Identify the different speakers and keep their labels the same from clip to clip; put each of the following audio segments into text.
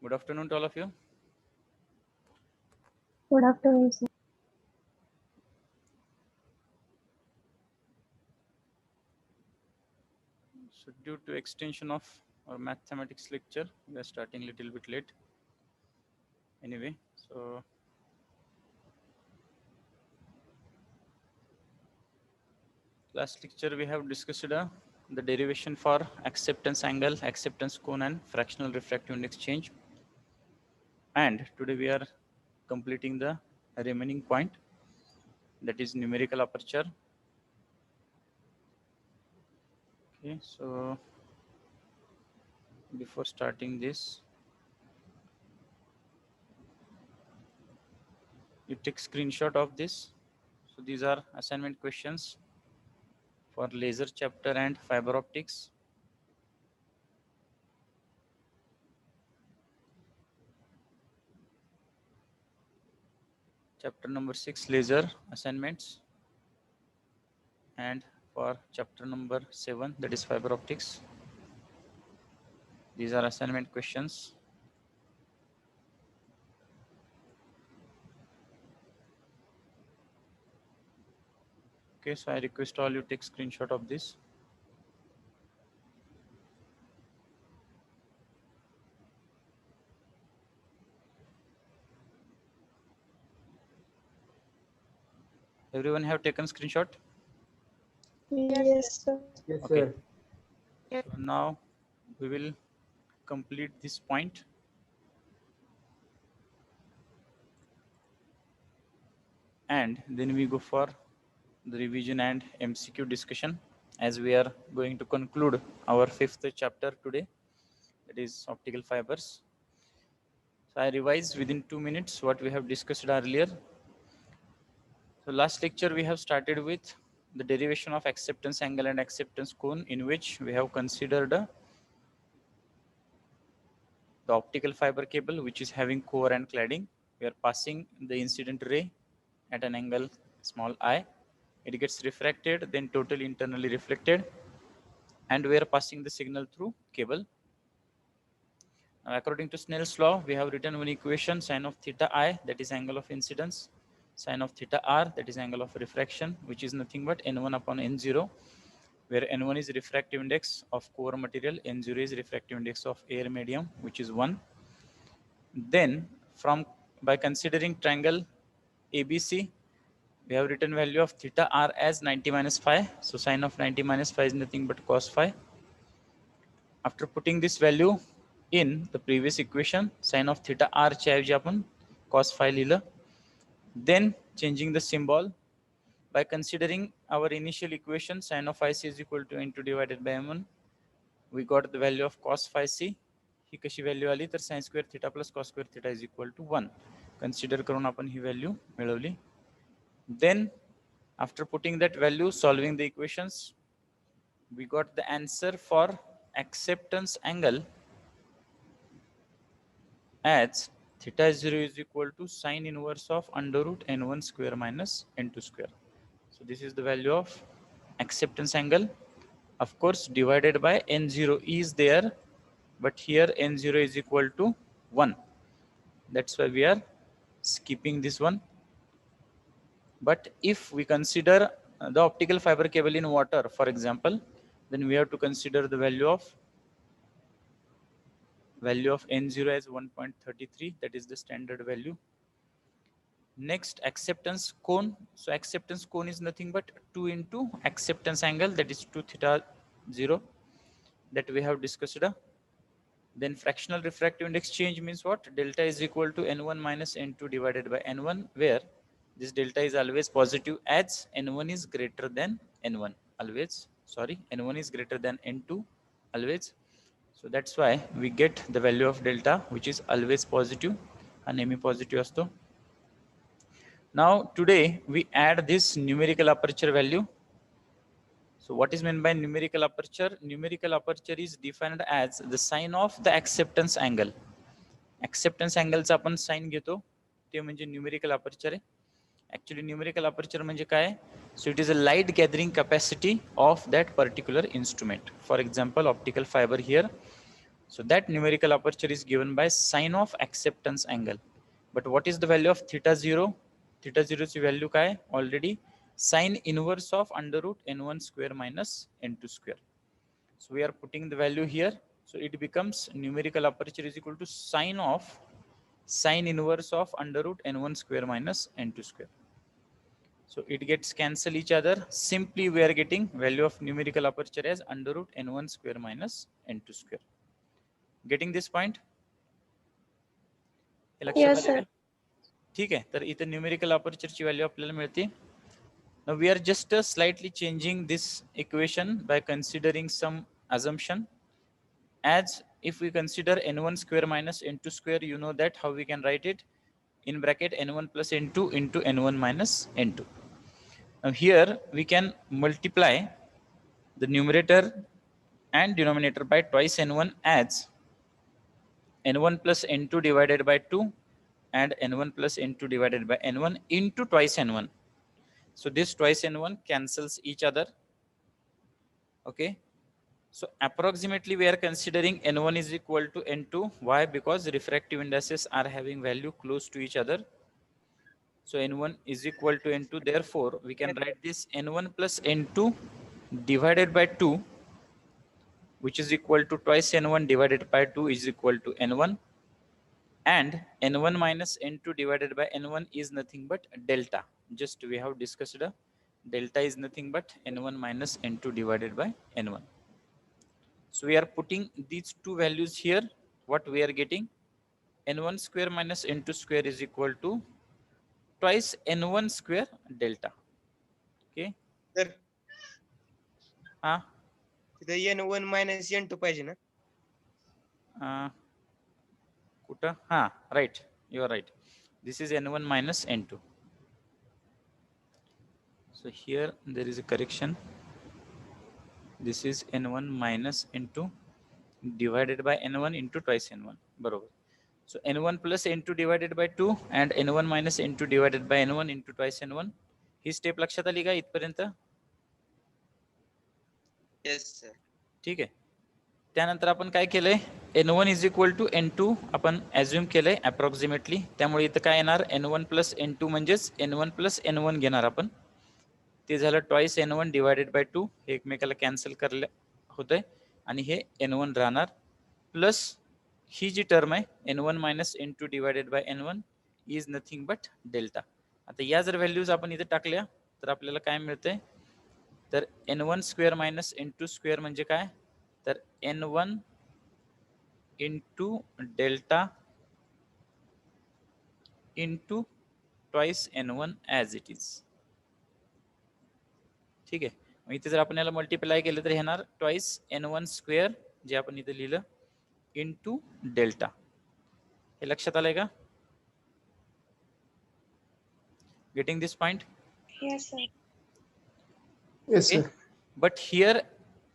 Speaker 1: Good afternoon to all of you.
Speaker 2: Good afternoon, sir.
Speaker 1: So due to extension of our mathematics lecture, we are starting a little bit late. Anyway, so last lecture we have discussed the derivation for acceptance angle, acceptance cone and fractional refractive index change. And today we are completing the remaining point, that is numerical aperture. Okay, so before starting this, you take screenshot of this. So these are assignment questions for laser chapter and fiber optics. Chapter number 6 laser assignments, and for chapter number 7, that is fiber optics, these are assignment questions. Okay, so I request all you take screenshot of this. Everyone have taken screenshot?
Speaker 2: Yes, sir.
Speaker 3: Yes,
Speaker 1: Okay.
Speaker 3: sir.
Speaker 1: So now we will complete this point. And then we go for the revision and MCQ discussion, as we are going to conclude our 5th chapter today, that is optical fibers. So I revise within 2 minutes what we have discussed earlier. So last lecture we have started with the derivation of acceptance angle and acceptance cone, in which we have considered the optical fiber cable which is having core and cladding. We are passing the incident ray at an angle small I. It gets refracted, then totally internally reflected, and we are passing the signal through cable. Now, according to Snell's law, we have written one equation: sine of theta I, that is angle of incidence, sine of theta R, that is angle of refraction, which is nothing but n1 upon n0, where n1 is refractive index of core material, n0 is refractive index of air medium, which is 1. Then by considering triangle ABC, we have written value of theta R as 90 minus phi. So sine of 90 minus phi is nothing but cos phi. After putting this value in the previous equation, sine of theta R च्या ऐवजी आपण cos phi लिहिलं. Then changing the symbol by considering our initial equation, sine of phi c is equal to n2 divided by m1, we got the value of cos phi c. ही कशी value आली तर sin square theta plus cos square theta is equal to 1. Consider करून आपण ही value मिळवली. Then after putting that value, solving the equations, we got the answer for acceptance angle as theta 0 is equal to sine inverse of under root n1 square minus n2 square. So this is the value of acceptance angle. Of course, divided by n0 is there, but here n0 is equal to 1. That's why we are skipping this one. But if we consider the optical fiber cable in water, for example, then we have to consider the value of n0 as 1.33. That is the standard value. Next, acceptance cone. So acceptance cone is nothing but 2 into acceptance angle, that is 2 theta 0, that we have discussed. Then fractional refractive index change means what? Delta is equal to n1 minus n2 divided by n1, where this delta is always positive as n1 is greater than n1 always. Sorry, n1 is greater than n2 always. So that's why we get the value of delta, which is always positive and नेहमी positive असतो. Now today we add this numerical aperture value. So what is meant by numerical aperture? Numerical aperture is defined as the sine of the acceptance angle. Acceptance angle चा आपण sine घेतो, ते म्हणजे numerical aperture आहे. Actually numerical aperture म्हणजे काय? So it is a light gathering capacity of that particular instrument. For example optical fibre here. So that numerical aperture is given by sine of acceptance angle. But what is the value of theta 0? Theta 0's value काय? Already sine inverse of under root n1 square minus n2 square. So we are putting the value here. So it becomes numerical aperture is equal to sine inverse of under root n1 square minus n2 square. So it gets cancel each other. Simply we are getting value of numerical aperture as under root n1 square minus n2 square. Getting this point?
Speaker 2: Yes, sir.
Speaker 1: ठीक आहे, तर इथे numerical अपर्चरची value आपल्याला मिळते. Now we are just slightly changing this equation by considering some assumption. As if we consider n1 square minus n2 square, you know that how we can write it in bracket n1 plus n2 into n1 minus n2. Now here we can multiply the numerator and denominator by twice n1 as n1 plus n2 divided by 2 and n1 plus n2 divided by n1 into twice n1. So this twice n1 cancels each other. Okay. So approximately we are considering n1 is equal to n2. Why? Because refractive indices are having value close to each other. So n1 is equal to n2. Therefore, we can write this n1 plus n2 divided by 2, which is equal to twice n1 divided by 2 is equal to n1. And n1 minus n2 divided by n1 is nothing but delta. Just we have discussed delta is nothing but n1 minus n2 divided by n1. So we are putting these two values here. What we are getting? n1 square minus n2 square is equal to twice n1 square delta. Okay.
Speaker 3: तर
Speaker 1: हा
Speaker 3: तिथे n1 minus n2 पाहिजे ना.
Speaker 1: कुठं? हा, right, you are right. This is n1 minus n2. So here there is a correction. This is n1 minus n2 divided by n1 into twice n1. बरोबर. So n1 plus n2 divided by 2 and n1 minus n2 divided by n1 into twice n1. He step लक्षात आली का इथपर्यंत?
Speaker 3: Yes sir.
Speaker 1: ठीक आहे. त्यानंतर आपण काय केलंय? n1 is equal to n2 आपण ॲज्युम केलंय अप्रॉक्सिमेटली. त्यामुळे इथं काय येणार? n1 प्लस n2 म्हणजेच n1 प्लस n1 घेणार आपण. ते झालं ट्वाइस n1 डिवायडेड बाय 2. हे एकमेकाला कॅन्सल करले होतंय आणि हे n1 राहणार प्लस ही जी टर्म आहे n1 minus n2 divided by n1 is nothing but delta. आता या जर व्हॅल्यूज आपण इथे टाकल्या तर आपल्याला काय मिळतंय? तर n1 square minus n2 square म्हणजे काय? तर n1 into delta into twice n1 as it is. ठीक आहे. मग इथे जर आपण याला मल्टिप्लाय केलं तर येणार ट्वाइस n1 स्क्वेअर जे आपण इथे लिहिलं इंटू डेल्टा. हे लक्षात आलंय का? Getting this point?
Speaker 2: Yes, sir.
Speaker 4: Yes,
Speaker 1: Okay.
Speaker 4: sir.
Speaker 1: But here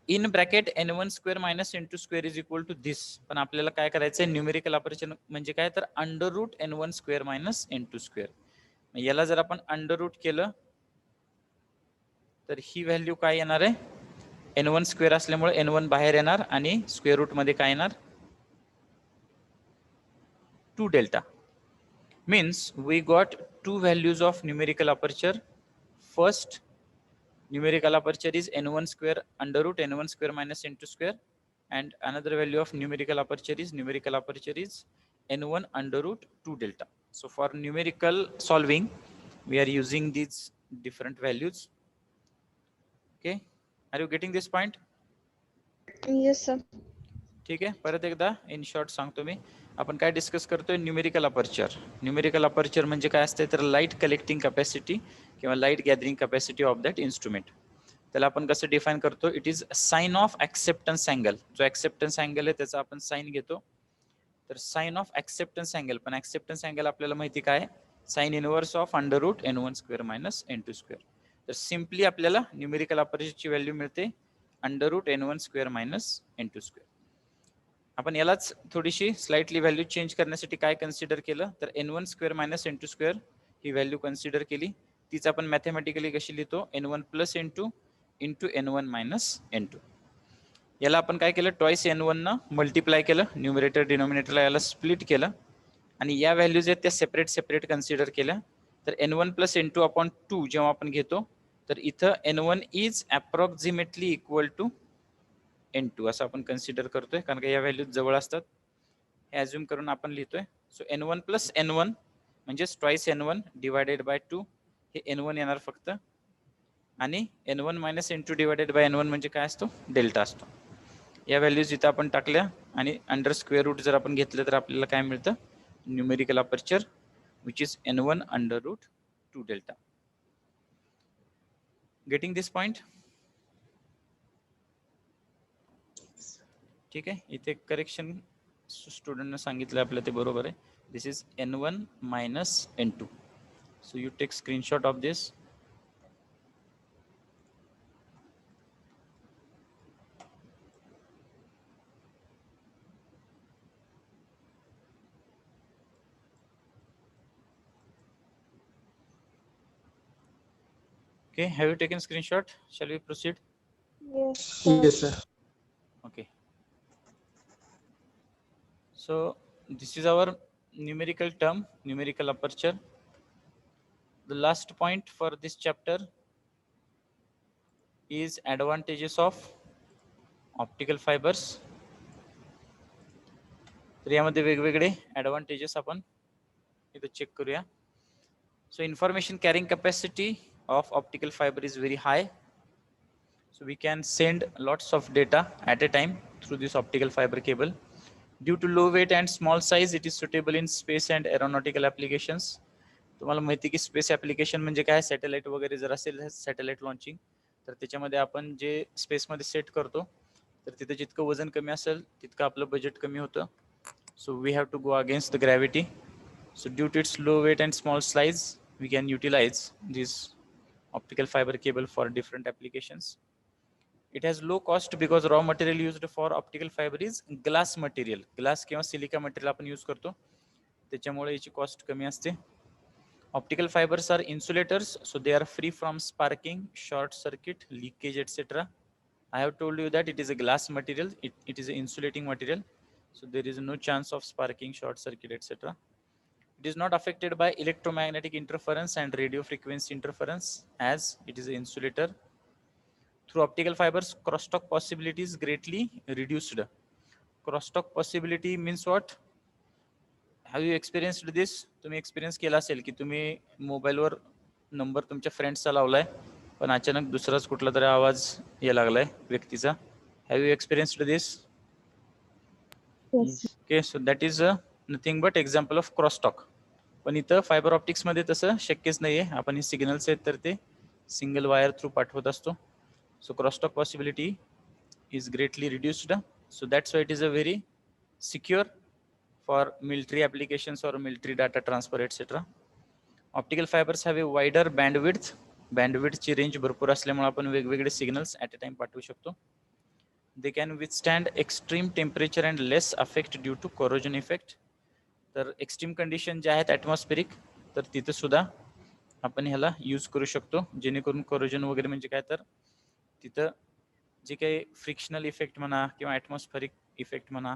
Speaker 1: in bracket n1 square minus n2 square is equal to this. पण आपल्याला काय करायचंय? न्यूमेरिकल अपर्चर म्हणजे काय? तर under root n1 square minus n2 square. याला जर आपण अंडर रूट केलं तर ही व्हॅल्यू काय येणार आहे? n1 स्क्वेअर असल्यामुळे n1 बाहेर येणार आणि स्क्वेअर रूट मध्ये काय येणार? 2 delta. Means we got two values of numerical aperture. First numerical aperture is n1 square under root n1 square minus n2 square, and another value of numerical aperture is n1 under root 2 delta. So for numerical solving we are using these different values. Okay, are you getting this point?
Speaker 2: Yes, sir.
Speaker 1: ठीक आहे. परत एकदा in short सांगतो मी. आपण काय discuss करतोय? Numerical aperture. Numerical aperture म्हणजे काय असते? तर लाईट कलेक्टिंग कॅपॅसिटी किंवा light gathering capacity of that instrument. त्याला आपण कसं डिफाईन करतो? It is sine of acceptance angle. जो ऍक्सेप्टन्स अँगल आहे त्याचा आपण साइन घेतो. तर साइन ऑफ ऍक्सेप्टन्स अँगल. पण ऍक्सेप्टन्स अँगल आपल्याला माहिती काय? Sine inverse of under root n1 square minus n2 square. तर सिम्पली आपल्याला न्यूमेरिकल अपर्चरची व्हॅल्यू मिळते under root n1 square minus n2 square. आपण यालाच थोडीशी स्लाइटली व्हॅल्यू चेंज करण्यासाठी काय कन्सिडर केलं? तर n1 square minus n2 square ही व्हॅल्यू कन्सिडर केली. तीच आपण मॅथमॅटिकली कशी लिहितो? n1 plus n2 into n1 minus n2. याला आपण काय केलं, ट्वाइस n1 न मल्टिप्लाय केलं, न्यूमरेटर डिनॉमिनेटरला याला स्प्लिट केलं आणि या व्हॅल्यूज आहेत त्या सेपरेट सेपरेट कन्सिडर केल्या. तर n1 प्लस n2 अपॉन 2 जेव्हा आपण घेतो तर इथं n1 is approximately equal to n2 असं आपण कन्सिडर करतोय, कारण का या व्हॅल्यूज जवळ असतात हे अज्युम करून आपण लिहितोय. सो n1 प्लस n1 म्हणजेच twice n1 divided by 2, hey n1 येणार फक्त, आणि n1 minus n2 divided by n1 म्हणजे काय असतो, डेल्टा असतो. या व्हॅल्यूज इथं आपण टाकल्या आणि अंडर स्क्वेअर रूट जर आपण घेतलं तर आपल्याला काय मिळतं, numerical aperture which is n1 under root 2 delta. Getting this point? ठीक आहे. इथे करेक्शन स्टुडंटने सांगितलं आपलं ते बरोबर आहे. This is n1 minus n2. So you take screenshot of this. Okay, have you taken screenshot? Shall we proceed?
Speaker 2: Yes, sir.
Speaker 4: Yes, sir.
Speaker 1: Okay. So this is our numerical term, numerical aperture. The last point for this chapter is advantages of optical fibers. तर यामध्ये वेगवेगळे advantages आपण इथे check करूया. So information carrying capacity of optical fiber is very high. So we can send lots of data at a time through this optical fiber cable. Due to low weight and small size, it is suitable in space and aeronautical applications. तुम्हाला माहिती की space application म्हणजे काय, satellite वगैरे जर असेल satellite launching, तर त्याच्यामध्ये आपण जे स्पेसमध्ये सेट करतो तर तिथे जितकं वजन कमी असेल तितकं आपलं बजेट कमी होतं. So we have to go against the gravity. So due to its low weight and small size, we can utilize this optical fiber cable for different applications. It has low cost because raw material used for optical fiber is glass material. Glass किंवा silica material आपण use करतो, त्याच्यामुळे याची cost कमी असते. Optical fibers are insulators, so they are free from sparking, short circuit, leakage, etc. I have told you that it is a glass material, it is an insulating material, so there is no chance of sparking, short circuit, etc. It is not affected by electromagnetic interference and radio frequency interference as it is an insulator. Through optical fibers, crosstalk possibility is greatly reduced. Crosstalk possibility means what? Have you experienced this? तुम्ही experience केला असेल की तुम्ही मोबाईलवर number तुमच्या फ्रेंड्सचा लावलाय पण अचानक दुसराच कुठला तरी आवाज यायला लागलाय व्यक्तीचा. Have you experienced this?
Speaker 2: Yes.
Speaker 1: Okay, so that is nothing but example of crosstalk. पण इथं फायबर ऑप्टिक्समध्ये तसं शक्यच नाही आहे. आपण हे सिग्नल्स आहेत तर ते सिंगल वायर थ्रू पाठवत असतो. So crosstalk possibility is greatly reduced. So that's why it is a very secure for military applications or military data transfer etcetera. Optical fibres have a wider bandwidth. बँडविड्थची range भरपूर असल्यामुळे आपण वेगवेगळे signals at a time पाठवू शकतो. They can withstand extreme temperature and less affect due to corrosion effect. तर extreme condition जे आहेत atmospheric, तर तिथं सुद्धा आपण ह्याला यूज करू शकतो, जेणेकरून कोरोजन वगैरे म्हणजे काय, तर तिथं जे काही फ्रिक्शनल इफेक्ट म्हणा किंवा ॲटमॉस्फेरिक इफेक्ट म्हणा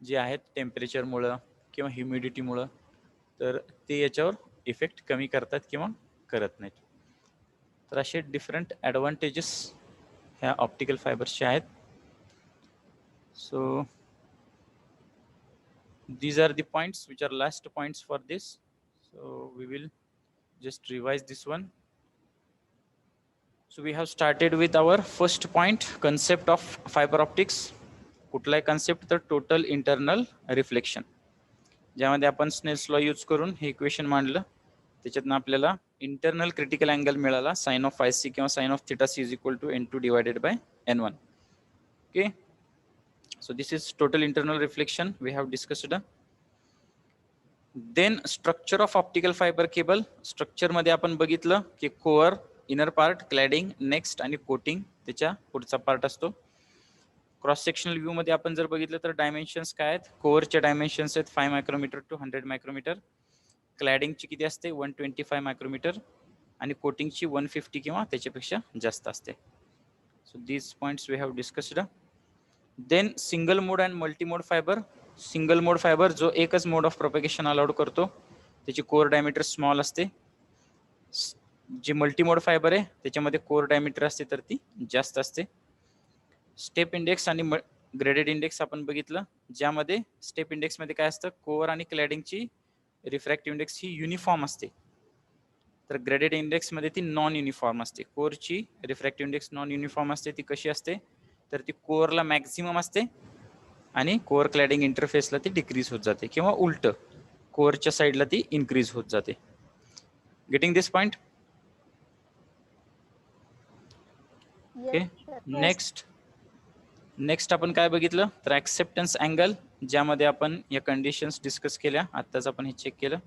Speaker 1: जे आहेत टेम्परेचरमुळं किंवा ह्युमिडिटीमुळं, तर ते याच्यावर इफेक्ट कमी करतात किंवा करत नाहीत. तर असे डिफरंट ॲडव्हान्टेजेस ह्या ऑप्टिकल फायबर्सचे आहेत. So these are the points which are last points for this. So we will just revise this one. So we have started with our first point, concept of fiber optics. कुठला concept तर total internal reflection, ज्यामध्ये आपण Snell's law use करून हे equation मांडलं. त्याच्यातनं आपल्याला internal critical angle मिळाला sine of phi c किंवा sine of theta c is equal to n2 divided by n1. Okay, so this is total internal reflection we have discussed. Then structure of optical fiber cable. Structure मध्ये आपण बघितलं की core, inner part, क्लॅडिंग, next आणि coating त्याच्या पुढचा part असतो. Cross sectional view मध्ये आपण जर बघितलं तर डायमेन्शन्स काय आहेत, कोअरचे डायमेन्शन्स आहेत 5 मायक्रोमीटर टू 100 मायक्रोमीटर, क्लॅडिंगची किती असते 125 मायक्रोमीटर आणि कोटिंगची 150 किंवा त्याच्यापेक्षा जास्त असते. So these points we have discussed. Then single mode and multi mode fibre. Single mode fibre जो एकच मोड ऑफ प्रोपेगेशन अलाउड करतो, त्याची कोर डायमीटर स्मॉल असते. जे मल्टी मोड फायबर आहे त्याच्यामध्ये कोर डायमीटर असते तर ती जास्त असते. स्टेप इंडेक्स आणि ग्रेडेड इंडेक्स आपण बघितलं, ज्यामध्ये स्टेप इंडेक्स मध्ये काय असतं, कोर आणि क्लॅडिंगची रिफ्रॅक्टिव्ह इंडेक्स ही युनिफॉर्म असते, तर ग्रेडेड इंडेक्स मध्ये ती नॉन युनिफॉर्म असते. कोरची रिफ्रॅक्टिव्ह इंडेक्स नॉन युनिफॉर्म असते. ती कशी असते, तर ती कोरला मॅक्झिमम असते आणि कोर क्लॅडिंग इंटरफेसला ती डिक्रीज होत जाते, किंवा उलट कोरच्या साईडला ती इन्क्रीज होत जाते. Getting this point? Okay. Next आपण काय बघितलं, तर ऍक्सेप्टन्स अँगल, ज्यामध्ये आपण या कंडिशन्स डिस्कस केल्या, आत्ताच आपण हे चेक केलं,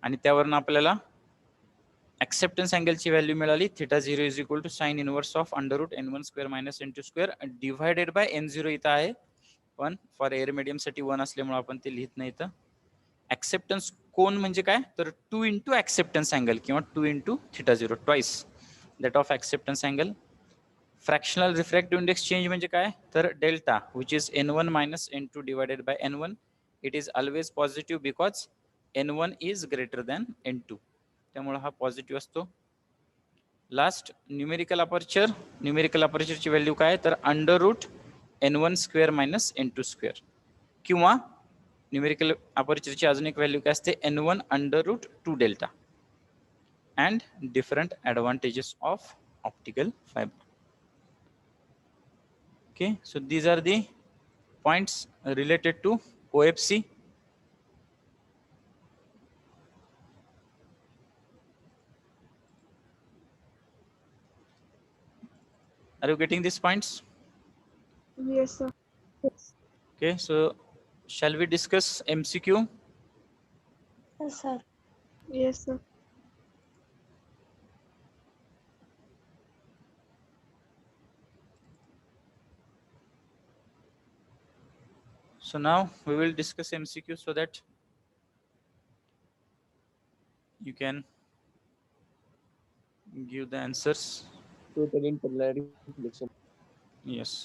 Speaker 1: आणि त्यावरून आपल्याला ऍक्सेप्टन्स अँगलची व्हॅल्यू मिळाली θ0 is equal to sine inverse of under root n1 square minus n2 square divided by n0 इथं आहे, पण फॉर एअर मीडियम साठी 1 असल्यामुळे आपण ते लिहित नाही. इथं ऍक्सेप्टन्स कोन म्हणजे काय, तर 2 इंटू ऍक्सेप्टन्स अँगल किंवा 2 into θ0 twice that of acceptance angle. Fractional refractive index change म्हणजे काय, तर delta which is n1 minus n2 divided by n1. It is always positive because n1 is greater than n2, त्यामुळे हा positive असतो. Last numerical aperture. Numerical अपर्चरची value काय, तर under root n1 square minus n2 square, किंवा numerical अपर्चरची अजून एक व्हॅल्यू काय असते, n1 under root 2 delta. And different advantages of optical fibre. Okay, so these are the points related to OFC. Are you getting these points?
Speaker 2: Yes, sir.
Speaker 1: Okay, so shall we discuss MCQ?
Speaker 2: Yes, sir. Yes, sir.
Speaker 1: So now we will discuss MCQ so that you can give the answers.
Speaker 4: Total internal reflection.
Speaker 1: Yes.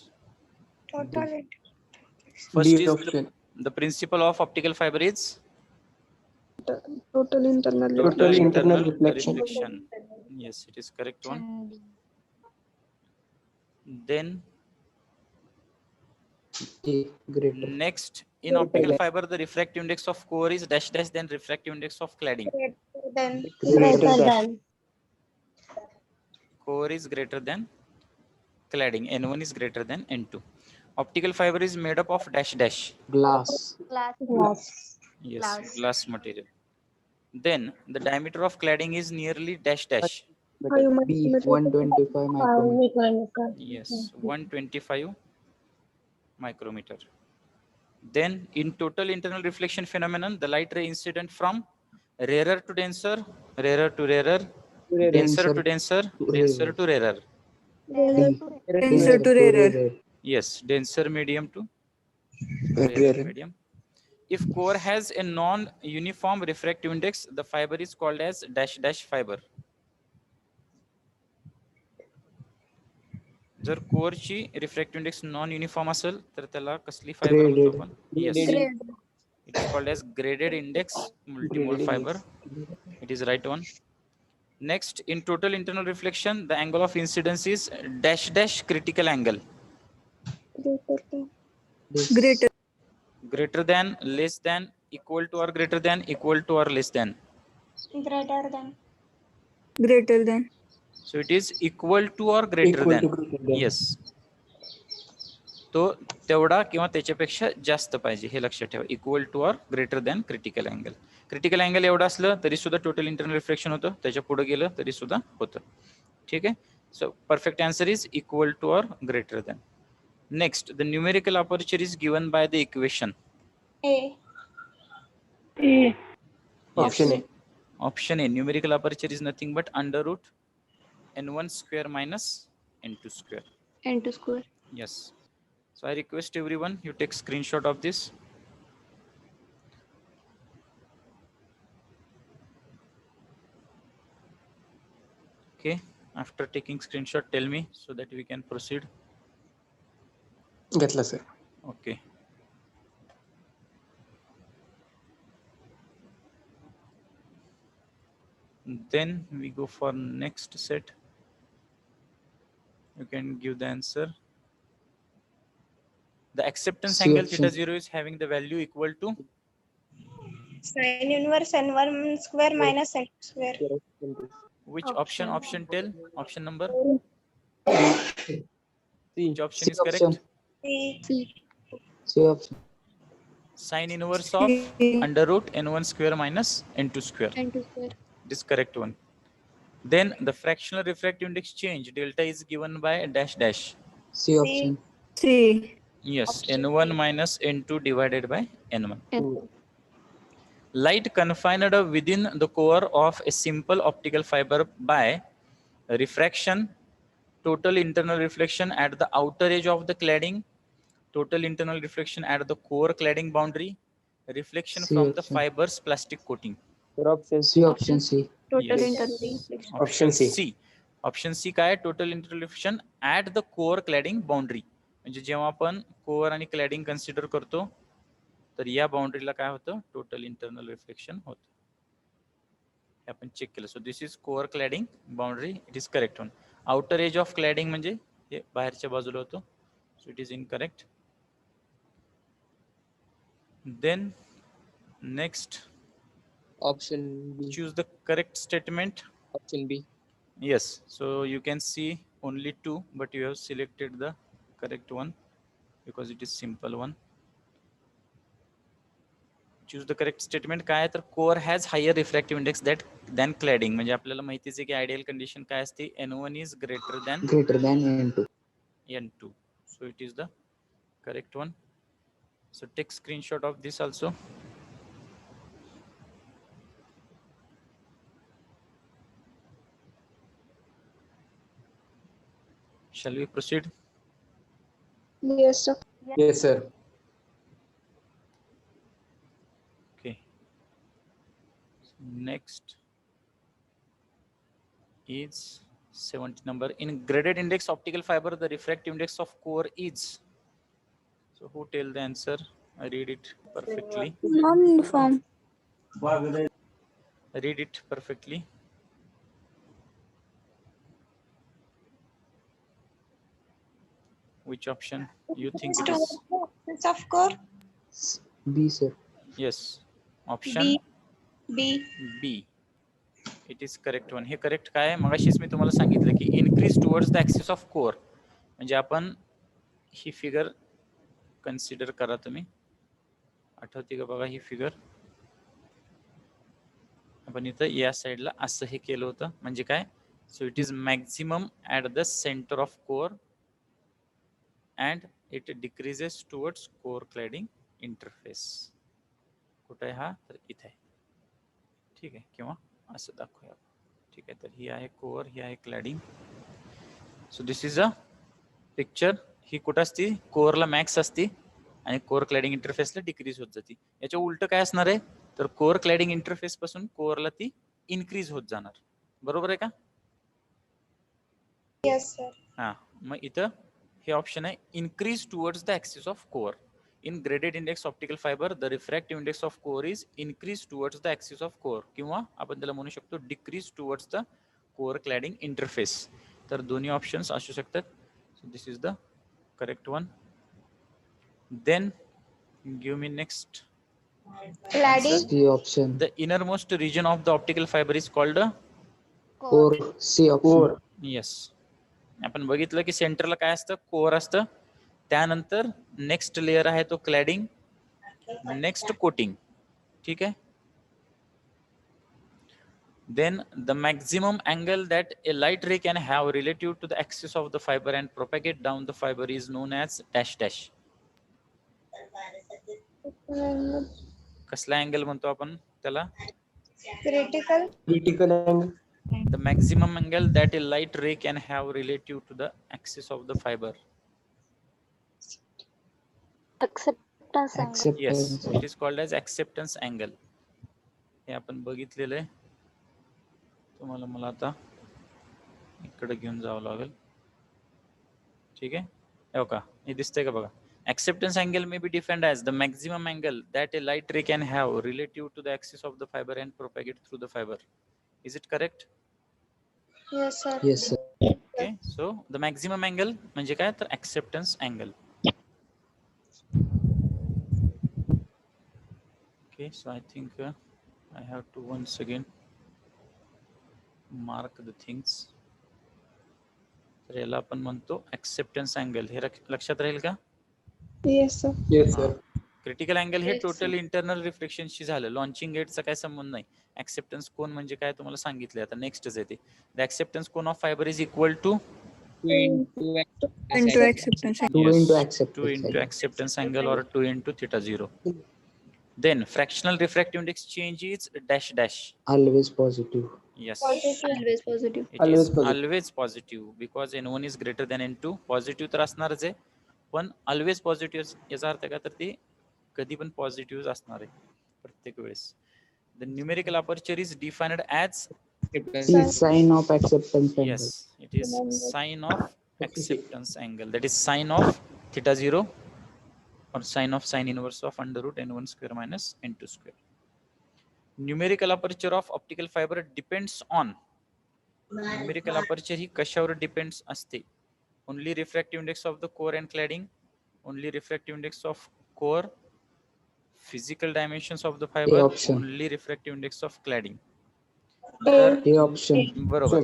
Speaker 2: Total.
Speaker 1: First
Speaker 4: D
Speaker 1: is
Speaker 4: option.
Speaker 1: the principle of optical fiber is
Speaker 2: Total internal.
Speaker 4: Total internal reflection.
Speaker 1: reflection. Yes, it is correct one. Then
Speaker 4: A greater.
Speaker 1: next, in optical fiber, the refractive index of core is dash dash, then refractive index of cladding.
Speaker 2: Then
Speaker 4: Greater than.
Speaker 1: Core is greater than cladding. N1 is greater than N2. Optical fiber is made up of dash dash.
Speaker 4: Glass.
Speaker 2: glass.
Speaker 1: Yes, glass material. Then the diameter of cladding is nearly dash dash.
Speaker 4: B 125 micrometer.
Speaker 1: Yes, 125 micrometer. Then in total internal reflection phenomenon, the light ray incident from rarer to denser, rarer to rarer, denser to denser, denser to rarer.
Speaker 4: Denser to rarer.
Speaker 1: Yes, denser medium to rarer
Speaker 4: Rarer.
Speaker 1: medium. If core has a non-uniform refractive index, the fiber is called as dash dash fiber. जर कोरची refractive index non uniform असेल तर त्याला कसली fibre म्हणतो आपण? Yes, it is called as graded index multimode fibre. It is right one. Next, in total internal reflection the angle of incidence is dash dash critical angle.
Speaker 2: Greater.
Speaker 1: Greater than, less than, equal to or greater than, equal to or less than.
Speaker 2: Greater than.
Speaker 5: Greater than.
Speaker 1: So it is equal to or greater
Speaker 4: Equal
Speaker 1: than.
Speaker 4: to greater than.
Speaker 1: Yes. तो तेवढा किंवा त्याच्यापेक्षा जास्त पाहिजे हे लक्षात ठेवा. Equal to or greater than critical angle. Critical angle एवढं असलं तरी सुद्धा टोटल इंटरनल रिफ्लेक्शन होतं, त्याच्या पुढे गेलं तरी सुद्धा होतं. ठीक आहे. So perfect answer is equal to or greater than. Next, the numerical aperture is given by the equation.
Speaker 2: A.
Speaker 4: Option A.
Speaker 1: Option A, numerical aperture is nothing but under root n1 square minus n2 square.
Speaker 2: N2 square.
Speaker 1: Yes. So I request everyone, you take screenshot of this. Okay. After taking screenshot, tell me so that we can proceed.
Speaker 6: घेतला sir.
Speaker 1: Okay. Then we go for next set. You can give the answer. The acceptance
Speaker 4: C
Speaker 1: angle
Speaker 4: option.
Speaker 1: theta 0 is having the value equal to
Speaker 2: Sin inverse n1 square minus n square.
Speaker 1: which option? Option tell. Option number.
Speaker 6: C.
Speaker 1: Which option
Speaker 4: C
Speaker 1: is
Speaker 4: option.
Speaker 1: correct?
Speaker 2: C.
Speaker 4: C option.
Speaker 1: Sin inverse of under root n1 square minus n2 square.
Speaker 2: N2 square.
Speaker 1: This correct one. Then the fractional refractive index change delta is given by dash dash.
Speaker 4: C option.
Speaker 5: C.
Speaker 1: Yes,
Speaker 2: Option
Speaker 1: n1
Speaker 2: C.
Speaker 1: minus n2 divided by n1.
Speaker 2: N2.
Speaker 1: Light confined within the core of a simple optical fiber by refraction, total internal reflection at the outer edge of the cladding, total internal reflection at the core cladding boundary, reflection
Speaker 4: C
Speaker 1: from the
Speaker 4: option.
Speaker 1: fiber's plastic coating.
Speaker 6: Option
Speaker 4: C option C.
Speaker 2: Total
Speaker 1: Yes.
Speaker 2: internal reflection.
Speaker 1: Option
Speaker 6: C.
Speaker 1: C. Option C काय total internal reflection at the core cladding boundary. म्हणजे जेव्हा आपण core आणि क्लॅडिंग consider करतो तर या बाउंड्रीला काय होतं टोटल इंटरनल रिफ्लेक्शन होतं. हे आपण चेक केलं. So this is core cladding boundary. It is correct one. Outer edge of cladding म्हणजे हे बाहेरच्या बाजूला होतं. So it is incorrect. Then next
Speaker 6: Option B.
Speaker 1: choose the correct statement.
Speaker 6: Option B.
Speaker 1: Yes, so you can see only two, but you have selected the correct one because it is simple one. Choose the correct statement. काय तर core has higher refractive index than cladding. म्हणजे आपल्याला माहितीच आहे की ideal condition काय असते, n1 is greater than
Speaker 4: Greater than N2.
Speaker 1: n2. So it is the correct one. So take screenshot of this also. Shall we proceed?
Speaker 2: Yes, sir.
Speaker 6: Yes, sir.
Speaker 1: Okay. Next is 70 number. In graded index optical fiber, the refractive index of core is. So who tell the answer? I read it perfectly.
Speaker 5: Non-uniform.
Speaker 1: Read it perfectly. Which option you think it is?
Speaker 2: Of core.
Speaker 4: B sir.
Speaker 1: Yes. Option
Speaker 2: B. B.
Speaker 1: B. It is correct one. हे correct काय आहे? मगाशीच मी तुम्हाला सांगितलं की increase towards the axis of core. म्हणजे आपण ही फिगर कन्सिडर करा. तुम्ही आठवते का बघा ही फिगर. आपण इथं या साईडला असं हे केलं होतं. म्हणजे काय? So it is maximum at the centre of core and it decreases towards core cladding interface. कुठे आहे हा? तर इथे आहे. ठीक आहे. किंवा असं दाखवूया. ठीक आहे. तर ही आहे कोर, ही आहे cladding. So this is a picture. ही कुठं असती? कोरला मॅक्स असती आणि कोर क्लॅडिंग इंटरफेसला डिक्रीज होत जाते. याच्या उलट काय असणार आहे? तर कोर क्लॅडिंग इंटरफेस पासून कोरला ती इन्क्रीज होत जाणार. बरोबर आहे का?
Speaker 2: Yes, sir.
Speaker 1: हा. मग इथं हे ऑप्शन आहे increase towards the axis of core. In graded index optical fiber, the refractive index of core is increased towards the axis of core. किंवा आपण त्याला म्हणू शकतो decrease towards the core cladding interface. तर दोन्ही ऑप्शन्स असू शकतात. So this is the correct one. Then give me next.
Speaker 2: Cladding.
Speaker 4: C option.
Speaker 1: The innermost region of the optical fiber is called a
Speaker 4: Core. C option.
Speaker 6: Core.
Speaker 1: yes. आपण बघितलं की सेंटरला काय असतं? कोर असतं. त्यानंतर नेक्स्ट लेयर आहे तो क्लॅडिंग, नेक्स्ट कोटिंग. ठीक आहे. Then the maximum angle that a light ray can have relative to the axis of the fibre and propagate down the fibre is known as dash dash. कसला angle म्हणतो आपण त्याला?
Speaker 2: Critical.
Speaker 6: Critical angle.
Speaker 1: The maximum angle that a light ray can have relative to the axis of the fibre.
Speaker 2: Acceptance angle.
Speaker 4: Acceptance.
Speaker 1: Yes, it is called as acceptance angle. हे आपण बघितलेलं आहे. तुम्हाला मला आता इकडे घेऊन जावं लागेल. ठीक आहे. हो का, हे दिसतंय का बघा. Acceptance angle may be defined as the maximum angle that a light ray can have relative to the axis of the fiber and propagate through the fiber. Is it correct?
Speaker 2: Yes, sir.
Speaker 4: Yes, sir.
Speaker 1: Okay, so the maximum angle म्हणजे काय तर acceptance angle. Okay, so I think I have to once again mark the things. तर याला आपण म्हणतो acceptance angle. हे लक्षात राहील का?
Speaker 2: Yes, sir.
Speaker 6: Yes, sir.
Speaker 1: Critical angle हे
Speaker 2: Yes,
Speaker 1: टोटल इंटरनल रिफ्लेक्शनशी झालं. लॉन्चिंग गेटचा काय संबंध नाही. ऍक्सेप्टन्स कोन म्हणजे काय तुम्हाला सांगितलंय. आता नेक्स्टच आहे ते. The acceptance cone of fibre is equal to
Speaker 6: 2 into
Speaker 5: Into acceptance.
Speaker 4: 2 into
Speaker 1: 2
Speaker 4: acceptance
Speaker 1: into
Speaker 4: angle.
Speaker 1: acceptance angle or 2 into theta 0. Then fractional refractive index change is dash dash.
Speaker 4: Always positive.
Speaker 1: Yes.
Speaker 5: Always positive.
Speaker 1: It
Speaker 6: Always
Speaker 1: is
Speaker 6: positive.
Speaker 1: always positive because n1 is greater than n2. Positive तर असणारच आहे, पण always positive याचा अर्थ काय तर ते कधी पण पॉझिटिव्ह असणार आहे प्रत्येक वेळेस. The numerical aperture is defined as
Speaker 4: It is sign of acceptance angle.
Speaker 1: yes, it is sign of acceptance angle. That is sign of theta 0 or sign of sin inverse of under root n1 square minus n2 square. Numerical aperture of optical fiber depends on numerical aperture ही कशावर depends असते. Only refractive index of the core and cladding, only refractive index of core, physical dimensions of the fibre,
Speaker 4: option.
Speaker 1: Only refractive index of cladding.
Speaker 4: A option.
Speaker 1: बरोबर.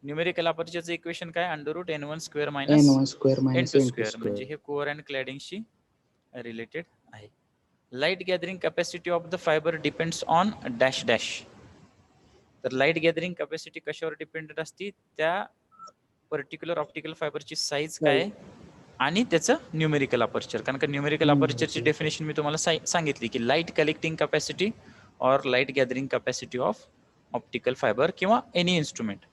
Speaker 1: Numerical अपर्चरचं equation काय? Under root n1 square minus
Speaker 4: N1 square minus
Speaker 1: n2
Speaker 4: N2
Speaker 1: square, म्हणजे हे core and क्लॅडिंगशी related आहे. Light gathering capacity of the fibre depends on dash dash. तर light gathering capacity कशावर dependent असते? त्या पर्टिक्युलर ऑप्टिकल फायबरची साईज काय आणि त्याचं न्यूमेरिकल अपर्चर. कारण का न्यूमेरिकल अपर्चरची डेफिनेशन मी तुम्हाला सांगितली की light collecting capacity or light gathering capacity of optical fibre किंवा any instrument,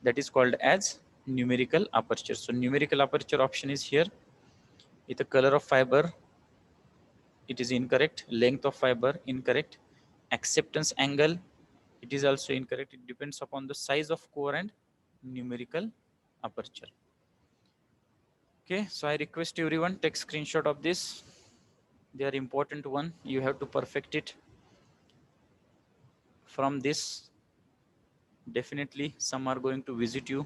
Speaker 1: that is called as numerical aperture. So numerical aperture option is here. With the color of fiber, it is incorrect. Length of fiber, incorrect. Acceptance angle, it is also incorrect. It depends upon the size of core and numerical aperture. Okay, so I request everyone take screenshot of this. They are important one. You have to perfect it. From this, definitely some are going to visit you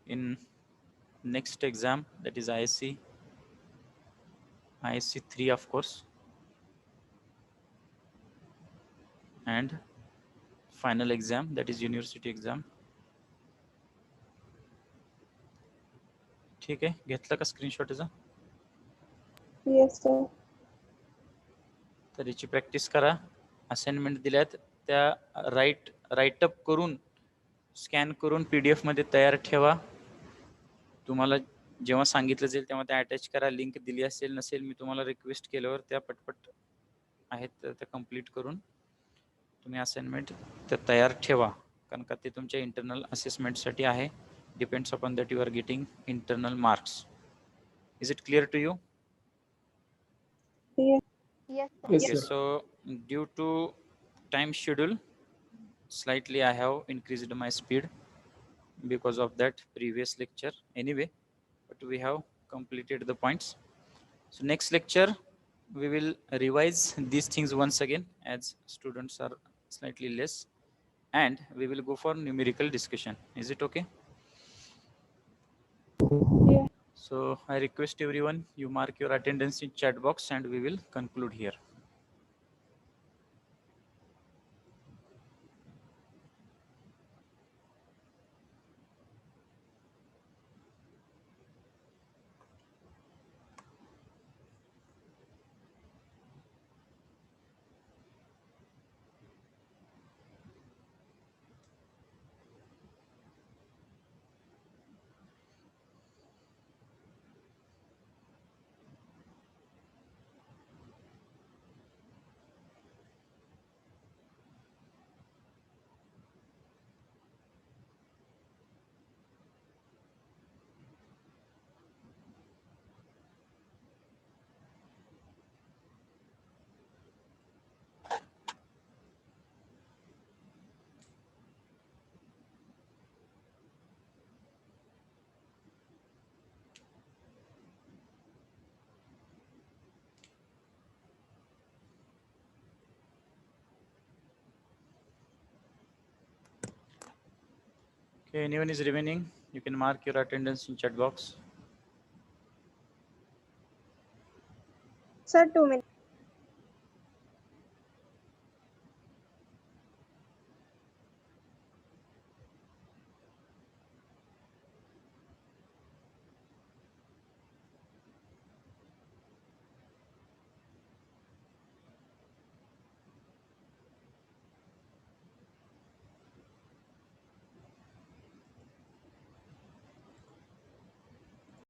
Speaker 1: in next exam, that is ISC 3 of course, and final exam, that is university exam. ठीक आहे, घेतला का screenshot याचा?
Speaker 2: Yes, sir.
Speaker 1: तर याची practice करा. Assignment दिल्यात त्या राईटअप करून स्कॅन करून PDF मध्ये तयार ठेवा. तुम्हाला जेव्हा सांगितलं जाईल तेव्हा ते अटॅच करा. लिंक दिली असेल नसेल मी तुम्हाला रिक्वेस्ट केल्यावर त्या पटपट आहेत तर त्या कंप्लीट करून तुम्ही असाइनमेंट त्या तयार ठेवा. कारण का ते तुमच्या इंटरनल असेसमेंटसाठी आहे. Depends upon that you are getting internal marks. Is it clear to you?
Speaker 2: Yes.
Speaker 6: Yes,
Speaker 1: Okay,
Speaker 6: sir.
Speaker 1: so due to time schedule, slightly I have increased my speed because of that previous lecture. Anyway, but we have completed the points. So next lecture, we will revise these things once again as students are slightly less, and we will go for numerical discussion. Is it okay?
Speaker 2: Yeah.
Speaker 1: So I request everyone, you mark your attendance in chat box and we will conclude here. Okay, anyone is remaining? You can mark your attendance in chat box.
Speaker 2: Sir, 2 minutes.